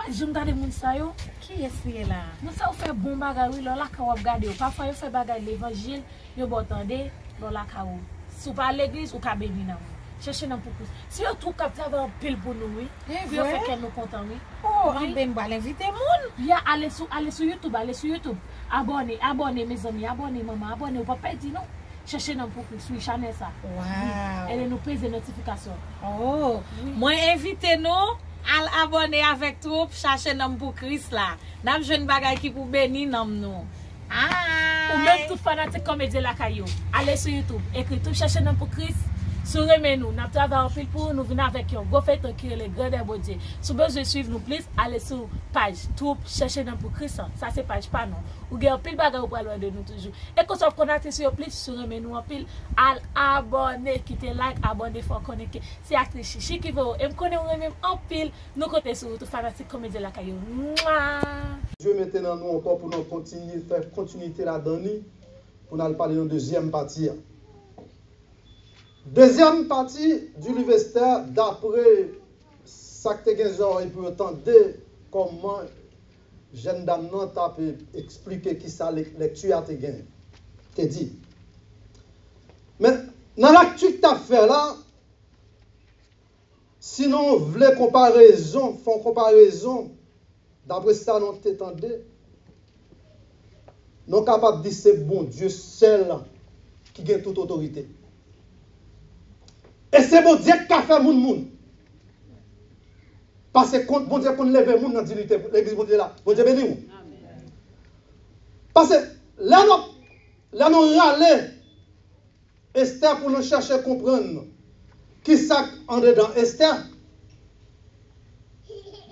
pas de regarder moun sa yo. Qui est là? Nous ça fait bon bagay oui, là ka ou regarder. Parfois yo fait bagay l'évangile, yo botande, là ka ou. Si pas l'église ou ka béni nan. Chercher dans pour si yo trouve capteur un pile pour nous oui. Yo fait qu'elle nous content oui. Oh, on ben ba l'inviter moun. Ya allez sur YouTube. Abonnez mes amis, abonnez maman, abonnez ou pas perdre non. Cherchez dans pour sur channel ça. Wow. Elle nous prise des notifications. Oh, oui. Moi invitez nous à abonner avec tout chercher nom pour Christ là. N'a jeune bagay qui pour bénir nom nous. Ah. Ou même tout fanatique comédien la caillou. Allez sur YouTube, écrit tout cherchez nom pour Christ. Sourez nous, n'a travaillé en pile pour nous venir avec un go fait qui est le grand des bodies. Si vous besoin suivre nous plus, allez sur page tout chercher dans pour Christ. Ça c'est page pas non. Ou gagne pile bagarre pour aller de nous toujours. Et quand on connecte sur plus sourez nous en pile abonner, quitter like, abonner faut connecter. C'est actrice Chichi qui veut et me connaît même en pile nous côté sur tout fanatique comédie la caillou. Dieu maintenant nous encore pour nous continuer faire continuité là-dedans pour nous parler de deuxième partie. Deuxième partie du livre Esther, d'après ça que tu pour entendre comment jeune dame t'a expliqué qui ça lecture a te dit. Mais dans l'actu que tu as fait là, sinon on voulait comparaison, font comparaison, d'après ça nous t'entendez, nous capable de dire c'est bon Dieu seul qui gagne toute autorité. Et c'est bon Dieu qui a fait moun. Parce que bon Dieu qu'on lève moun dans l'unité, l'église bon Dieu là. Bon Dieu béni ou. Parce que là nous râler Esther pour nous chercher à comprendre qui ça en dedans Esther.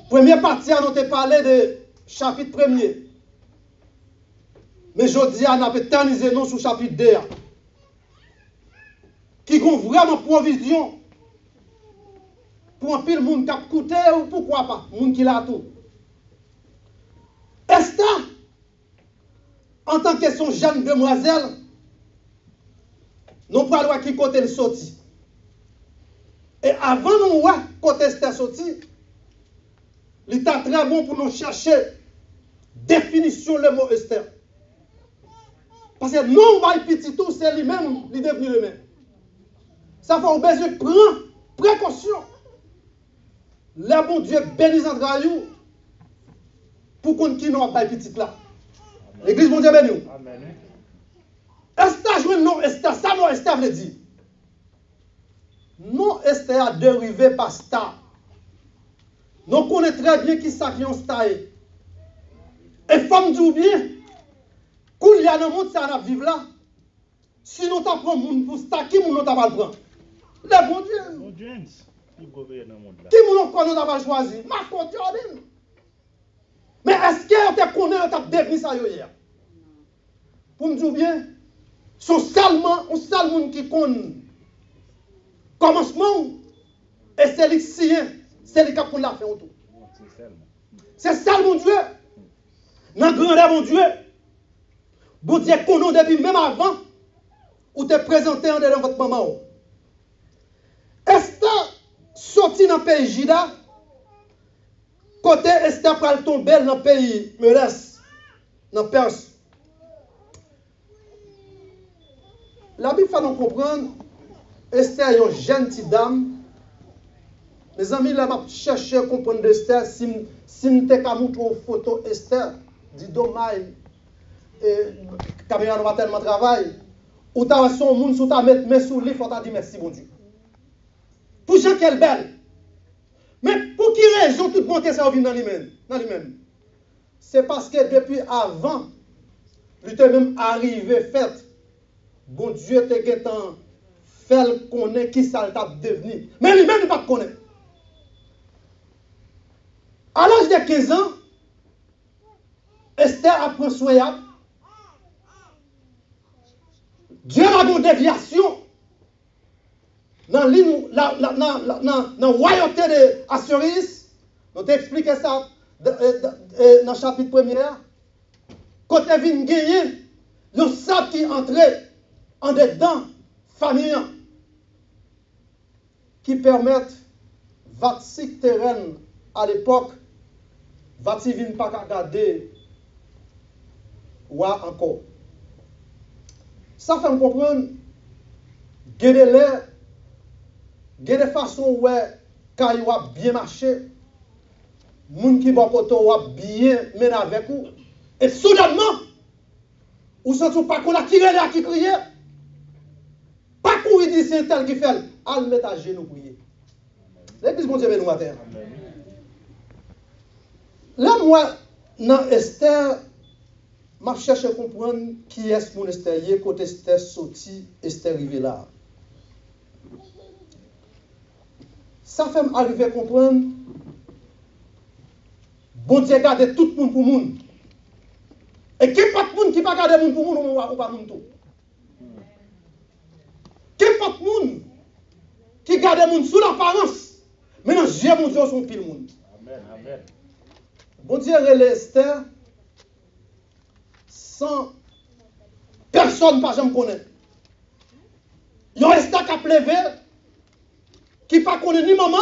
Première partie on a parlé de chapitre 1er. Mais je dis on a éternisé nous sur chapitre 2. Qui ont vraiment provision pour un pile monde qui a coûté ou pourquoi pas, monde qui l'a tout. Esther, en tant que son jeune demoiselle, nous ne pouvons pas qui côté le sorti. Et avant nous voir côté Esther sorti, il est très bon pour nous chercher définition le mot Esther. Parce que non, on petit tout, c'est lui-même, il est devenu le même. Ça fait un besoin de prendre précaution. Le bon Dieu bénisse entre nous pour qu'on qui n'a pas petit là. L'église bon Dieu bénisse. Amen. Esther joue non Esther, ça non Esther veut dire. Non Esther a dérivé par star. Nous connaissons très bien qui ça qui est un star. Et femme dit bien, quand il y a dans le monde ça n'a vivre là. Si nous t'apprenons moun pour star, qui nous t'a pas prendre? Le bon Dieu. Qui nous t'a choisi? Ma côté ordine. Mais est-ce que tu connais que tu as devenu ça hier? Pour me dire bien, son salmon qui connaît commencement et c'est lui c'est lui qui a pour la faire autour. C'est ça mon Dieu. Dans grandeur mon Dieu. Bon Dieu connaît depuis même avant ou te présenter en dedans votre maman. Esther sorti dans le pays Juda, côté Esther pral tomber dans le pays Meres, dans le Perse. La Bible fait nous comprendre, Esther est une jeune petite dame. Mes amis, là, je cherche à comprendre Esther. Si je n'ai pas montré une photo Esther, dis dommage, caméra va tellement travailler. Ou tu as son monde, ou tu as mis sous lui, il faut dire merci, bon Dieu. Pour gens qu'elle est belle. Mais pour qui raison toute bonté ça vient dans lui-même? C'est parce que depuis avant, il était même arrivé, fait. Bon Dieu te guettant, fait connaître qui ça t'a devenu. Mais lui-même, il ne pas connaître. À l'âge de 15 ans, Esther apprend soin. Dieu a une déviation dans la royauté de Assyrie. On t'a expliqué ça dans le chapitre 1er. Quand tu viens gagner, le sable qui entrait en dedans, famille, qui permettent 26 terrains à l'époque va-t-il venir pas regarder ou encore. Ça fait me comprendre qu'il y a des façons où quand il a bien marché, moun qui bon côté a bien mené avec vous et soudainement ou sentez pas qu'on a tiré là qui criait pas courir dit c'est tel qui fait al mettre à genoux prier. L'église bon Dieu nous matin. Là moi dans Esther m'a cherché à comprendre qui est mon Esther hier côté Esther sorti Esther arrivé là. Ça fait m'arriver à comprendre bon Dieu garde tout le monde pour monde. Et qui pas de monde qui pas garder monde pour monde ou pas monde tout. Qui pas de monde qui garde monde sous l'apparence. Mais non, Dieu mon Dieu son pile monde. Amen, amen. Bon Dieu relève Esther sans personne pas jamais connaît. Yon Esther qui a plevé qui pas connaît ni maman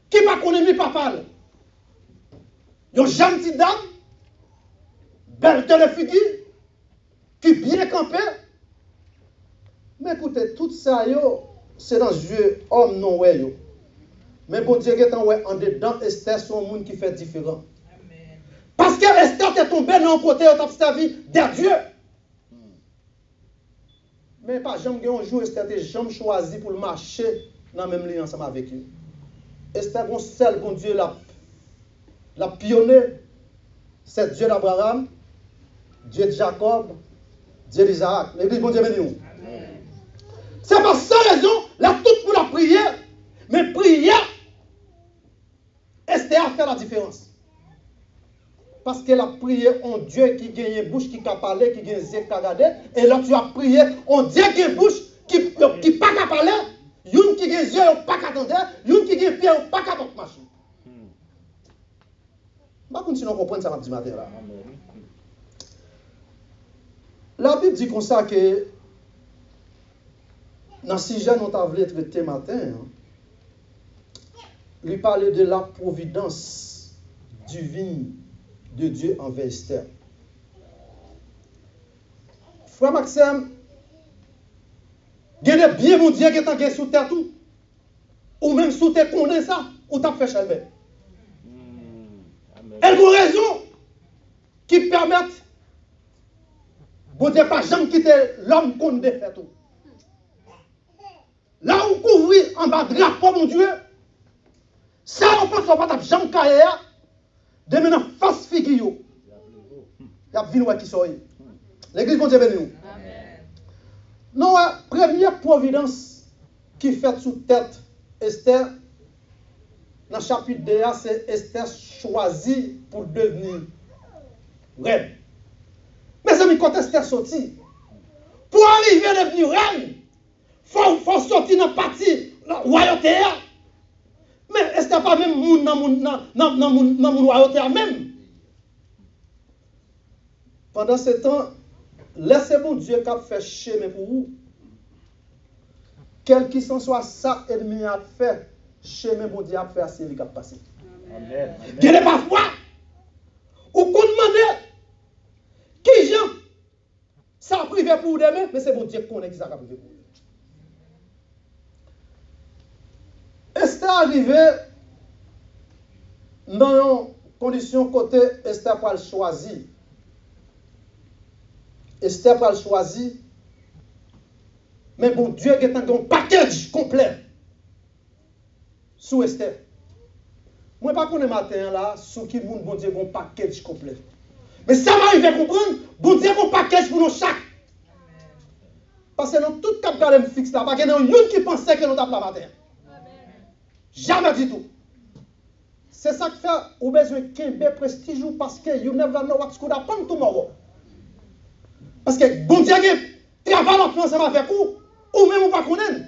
qui pas connaît ni papa. Yon gentille dame belle de la figure qui bien campé. Mais écoutez, tout ça c'est dans Dieu homme non ouais yo. Mais bon Dieu est en dedans Esther son monde qui fait différent. Amen. Parce que Esther est tombée dans un côté où tu as servi de Dieu. Mais pas jamais un jour Esther était jamais choisi pour marcher dans le même lien ensemble avec eux. Esther bon seul bon Dieu la pionné, c'est Dieu d'Abraham, Dieu de Jacob, Dieu d'Isaac. L'église bon Dieu béni. C'est pour cette raison, là tout le monde a prié, mais prier, Esther a fait la différence. Parce qu'elle a prié en Dieu qui gagne une bouche qui a parlé, qui gagne un yeux qui a regardé, et là tu as prié en Dieu qui a une bouche qui n'a pas parler, une qui gagne un yeux qui n'a pas attendre, une qui gagne un pied qui n'a pas marcher. Je ne sais pas si vous comprenez ça ce matin. La Bible dit comme ça que dans ce sujet nous avons traité matin, lui parler de la providence divine de Dieu envers Esther. Frère Maxime, gagnez bien mon Dieu qui est en sous terre tout, ou même sous terre connaît ça, ou t'as fait chaleur. Elle a raison qui permettent, bon Dieu pas jamais quitter l'homme qu'on défait tout. Là où couvrir en bas drapeau mon Dieu, ça on pense pas jamais cahier de maintenant face figure. Il y a vu qui sont. L'église bon Dieu béni. Non, première providence qui fait sous tête Esther. Dans le chapitre 2, c'est Esther choisie pour devenir reine. Mes amis, quand Esther sortit, pour arriver à devenir reine, il faut sortir dans la partie royauté. Mais Esther pas même dans mon royauté même. Pendant ce temps, laissez mon Dieu qui a fait chemin pour vous. Quel qu'il soit ça, ennemi a fait. Chemin bon Dieu a fait assez lui qui a passé. Amen. Il n'est pas foi. Ou qu'on demande qui gens ça a privé pour demain, mais c'est bon Dieu qui connaît qui ça a privé pour. Esther arrivé dans une condition côté Esther pas le choisir. Esther pas le choisir. Mais bon Dieu est un package complet. Sous Esther. Moi, pas qu'on est matin là, sous qui moun bon Dieu, bon package complet. Mais ça m'arrive à comprendre, bon Dieu, bon package pour nous chaque. Parce que dans tout cap garde fixe là, pas qu'il y a une qui pensait que nous tape la matin. Jamais du tout. C'est ça qui fait, ou besoin de prestige parce que you never know what's going to happen tomorrow. Parce que bon Dieu, travaille ensemble avec vous, ou même ou pas connaître.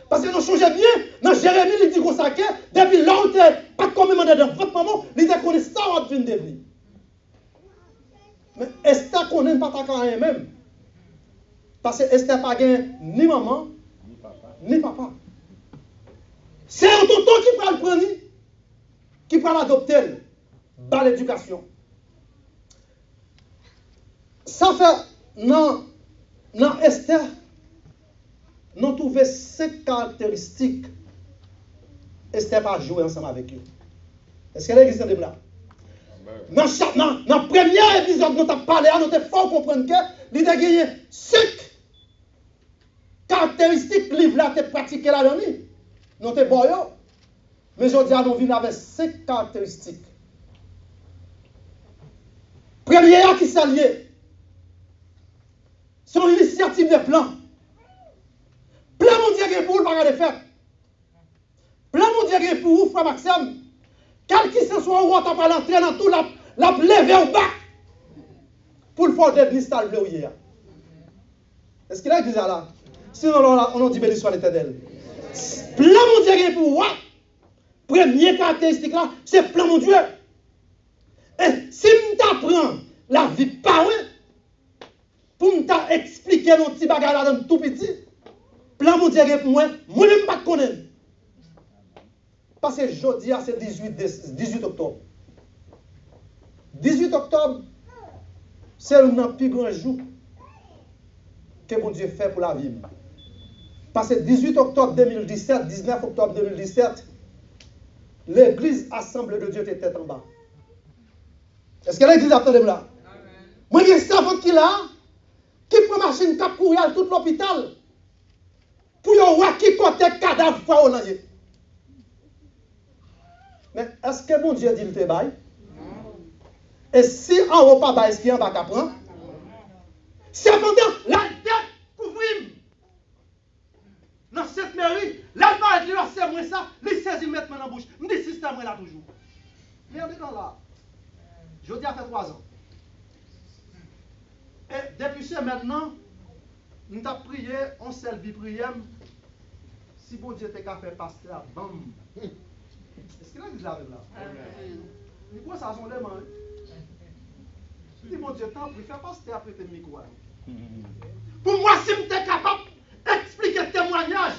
Parce que nous changeons bien, dans Jérémie, il dit qu'on s'acquiert, depuis là où tu n'es pas comme demandé dans votre maman, il dit qu'on est ça ou de devenir. Mais Esther connaît pas ta carrière même. Parce que Esther n'a pas ni maman, ni papa. C'est un tonton qui prend le prendre, qui prend l'adopter. bas l'éducation. Ça fait, non, Esther, nous trouvons 5 caractéristiques. Esther pas jouer ensemble avec eux. Est-ce qu'elle existe de là? Dans le premier épisode, nous avons parlé, nous avons fort comprendre que l'idée a gagné 5 caractéristiques livre là, tu pratiqué là dans lui. Nous avons bon. Mais je dis à nous venons avec 5 caractéristiques. Première qui s'allie, son initiative de plan. Plan mondial pour le bagage de faire. Plan mondial pour vous, frère Maxime. Quel qu'il soit, on va pas l'entrer dans tout la lever au bas. Pour le faire de l'histoire de hier. Est-ce qu'il a dit ça là? Sinon, on dit béni soit l'éternel. Plan mondial pour vous. Première caractéristique là, c'est plan mon Dieu. Et si je t'apprends la vie par pour m'expliquer nos petits bagages là dans tout petit, plan mon Dieu pour moi même pas connaître. Parce que jeudi c'est 18 octobre. 18 octobre, c'est le plus grand jour que mon Dieu fait pour la vie. Parce que 18 octobre 2017, 19 octobre 2017, l'église assemblée de Dieu était tête en bas. Est-ce que l'église attend de là? Moi, il y a un servant qui là, qui prend machine cap courir à tout l'hôpital pour voir qui côté cadavre fois au lanier. Mais est-ce que mon Dieu dit le te bail? Et si en haut pas bail, est-ce qu'il y a un bac à prendre? Cependant, la tête couvrir. Dans cette mairie, là, il va c'est moi ça, il saisit mettre dans la bouche. Je dis système là toujours. Regardez dans là. Je dis à fait 3 ans. Et depuis ce maintenant, nous avons prié, on s'est vie prière. Si bon Dieu t'a fait pasteur, bam. Est-ce qu'il a dit là? Il quoi ça son demande? Si bon Dieu t'en prie, fais pasteur après tes micros. Pour moi, si je suis capable d'expliquer le témoignage,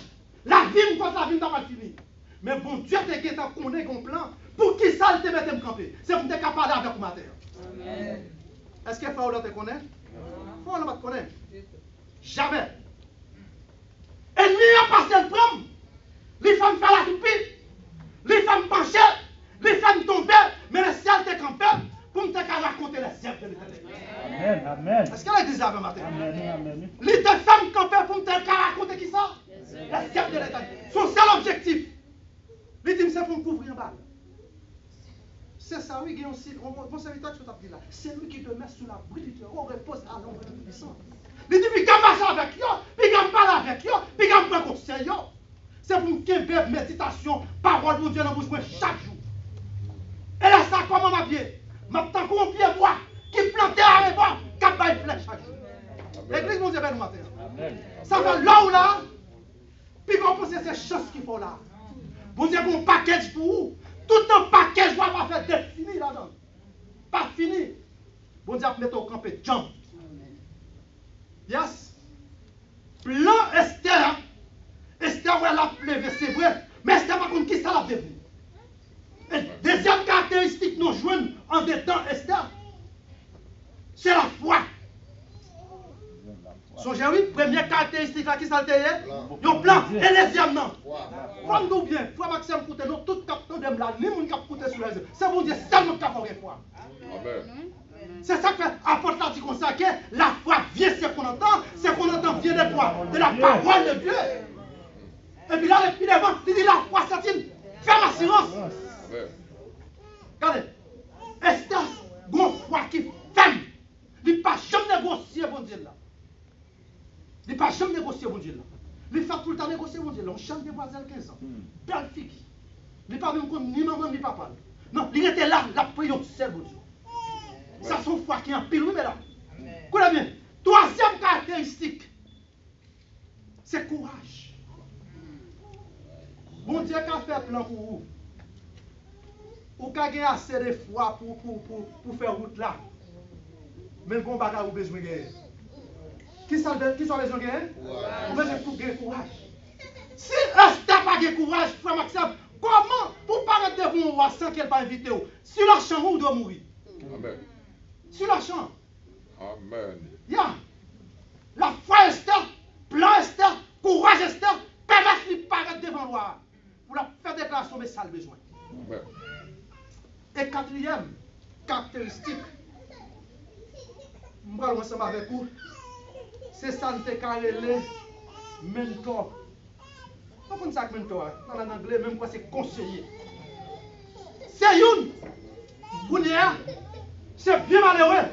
la vie, contre la vie, n'a pas fini. Mais bon Dieu t'a dit qu'on est un plan. Pour qui ça te mette me camper? C'est pour te capable avec ma terre. Est-ce que Frère te connaît? Frère ne te connaît. Jamais. Et lui a passé le prom. Les femmes font la pipi. Les femmes penchaient. Les femmes tombaient. Mais le ciel te campé pour me raconter les ciels de l'éternel. Amen. Est-ce qu'elle a dit ça matin? Amen. Les deux femmes campées pour me raconter qui ça? Les ciels de l'éternel. Son seul objectif. Les dit c'est pour me couvrir en bas. C'est ça, oui, il y a aussi, mon serviteur qui dit là, c'est lui qui te met sous la bride, on repose à l'ombre du puissant. Il dit, puis quand marche avec eux, puis quand parle avec eux, puis quand prend conseil, c'est pour me faire méditation, parole de Dieu dans la bouche chaque jour. Et là, ça, comment m'a pied? Maintenant, qu'on pied moi, qui plantait à l'époque, qui baille flèche chaque jour. L'église, mon Dieu, ben nous matin. Ça va là ou là, puis qu'on pense que c'est choses qu'il faut là. Bon Dieu, bon package pour vous. Tout un paquet, je ne vais pas faire d'être fini là-dedans. Pas fini. Bon Dieu, mettre au campé, jump. Yes. Plan Esther. Esther, elle a plevé, c'est vrai. Mais Esther, par contre, qui ça l'a devenu? Deuxième caractéristique, nous jouons en dedans Esther. C'est la foi. Songez, oui, première caractéristique là qui s'altère, le plan. Et deuxième, non. Femme-nous bien, frère Maxime, écoutez, nous, tout capteur de là, ni mon cap écouter sur les yeux. C'est bon Dieu, seulement cap aurait foi. C'est ça que apôtre l'a dit comme ça, que la foi vient, c'est qu'on entend vient de quoi? De la parole de Dieu. Et puis là, le pied devant, il dit la foi, c'est-il, ferme assurance. Regardez, Esther, une foi qui ferme. Il n'a pas jamais négocié, bon Dieu là. Il n'a pas jamais négocié, bon Dieu là. Il fait tout le temps négocier, mon Dieu. On chante demoiselle 15 ans. Belle fille. Il n'est pas même ni maman ni papa. Non, il était là, la prière, c'est bon Dieu. Ça, son foi qui est en pile, oui, mais là. Écoutez bien. Troisième caractéristique, c'est courage. Bon Dieu, qui a fait plan pour vous. Ou qui a gagné assez de foi pour faire route là. Mais bon bagage, vous besoin de gagner. Qui sont besoin de gagner? Vous besoin pour gagner courage. Si Esther n'a pas de courage, frère Maxime, Comment pour paraître devant moi sans qu'elle pas invité ou? Sur la chambre ou doit mourir? Amen. Sur la chambre. Amen. Yeah. La foi Esther, plan Esther, courage Esther, permettre de paraître devant moi. Pour la faire déclaration, mais ça le besoin. Amen. Et quatrième caractéristique, je vais ensemble avec vous, c'est ça que nous avons mentor. Vous comprenez ça que mentor? Dans l'anglais, même quoi c'est conseiller. C'est une. C'est bien malheureux.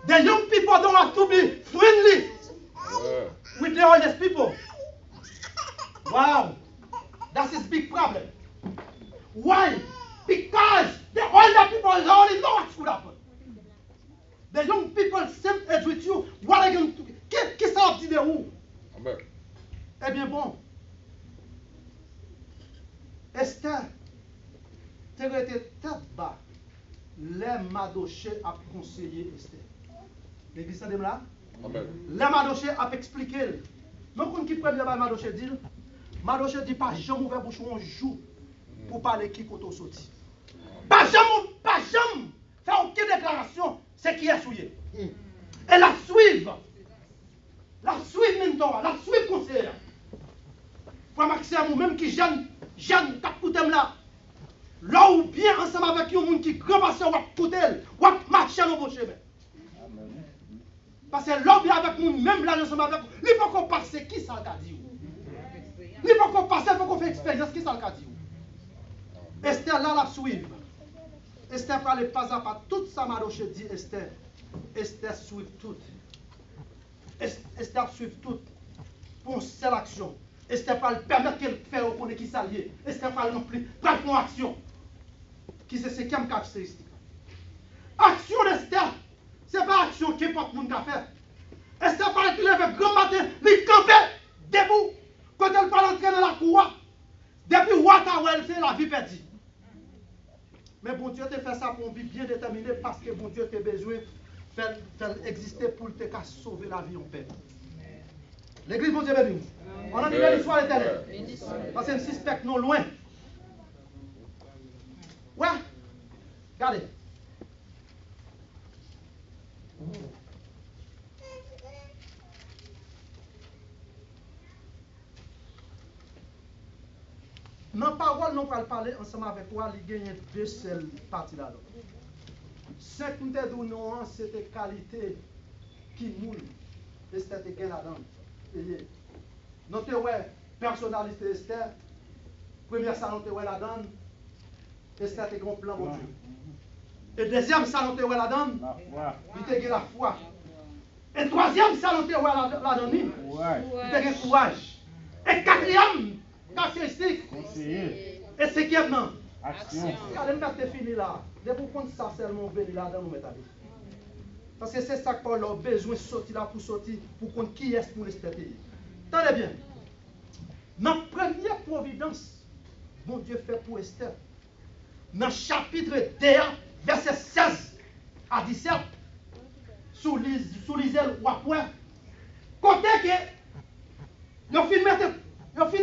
The young people don't have to be friendly with the oldest people. Wow. That's his big problem. Why? Because the older people already know what should happen. The young people same age with you. What are you going to do? Qu'est-ce que ça dit de vous? Amen. Eh bien bon. Esther, tu as été tête bas. Les Madoché a conseillé Esther. L'église de là? Amen. Les Madoché a expliqué. Donc, on qui prend bien Madoché dit, Madoché dit pas jamais ouvert bouche un jour pour parler qui côté sorti. Pas jamais faire aucune déclaration, c'est qui est souillé. Et la suivre mentor, la suivre conseiller. Frère Maxime, ou même qui jeune, capoutem là, là ou bien ensemble avec un monde qui grand pasteur ou côté, ou marcher dans vos chemins. Parce que là bien avec nous, même là ensemble avec vous, il faut qu'on passe qui ça le dit. Il faut qu'on passe, il faut qu'on fait expérience qui ça le dit. Esther là la suivre. Esther parle pas à pas tout ça Madoché dit Esther. Esther suit tout. Esther suit tout pour une seule action. Esther parle permettre qu'elle fasse reconnaître qui s'allie. Esther parle non plus prendre une action. Qui c'est cinquième caractéristique. Action d'Esther, ce n'est pas action qui n'importe qui a fait. Esther parle qu'il lève grand matin, il campait debout. Quand elle parle entrer dans la cour, depuis Watawel, c'est la vie perdue. Mais bon Dieu te fait ça pour une vie bien déterminée parce que bon Dieu te besoin de faire exister pour te sauver la vie en paix. L'église, bon Dieu, béni. On a dit l'histoire éternelle. Parce que nous suspecte non loin. Ouais. Regardez. Dans la parole, nous allons parler ensemble avec toi, il y a deux seules parties là. Cinq nous te donnons, c'était qualité qui moule. Et c'était gain là-dedans. Nous te ouais, personnalité Esther. Premier salon te ouais là-dedans. Esther te grand plan mon Dieu. Et deuxième salon te ouais là-dedans. Il te gain la foi. Et troisième salon te ouais là-dedans. Il te gain courage. Et quatrième caractéristique. Et cinquième non. Action. Regardez, nous avons fini là. Depuis qu'on ça seulement venir là dans nous mettre. Parce que c'est ça que Paul a besoin de sortir là pour sortir pour qu'on qui est pour respecter. Tenez bien. Dans la première providence, mon Dieu fait pour Esther. Dans le chapitre 2, verset 16 à 17, sous l'iselle ou après, côté que, ils ont fin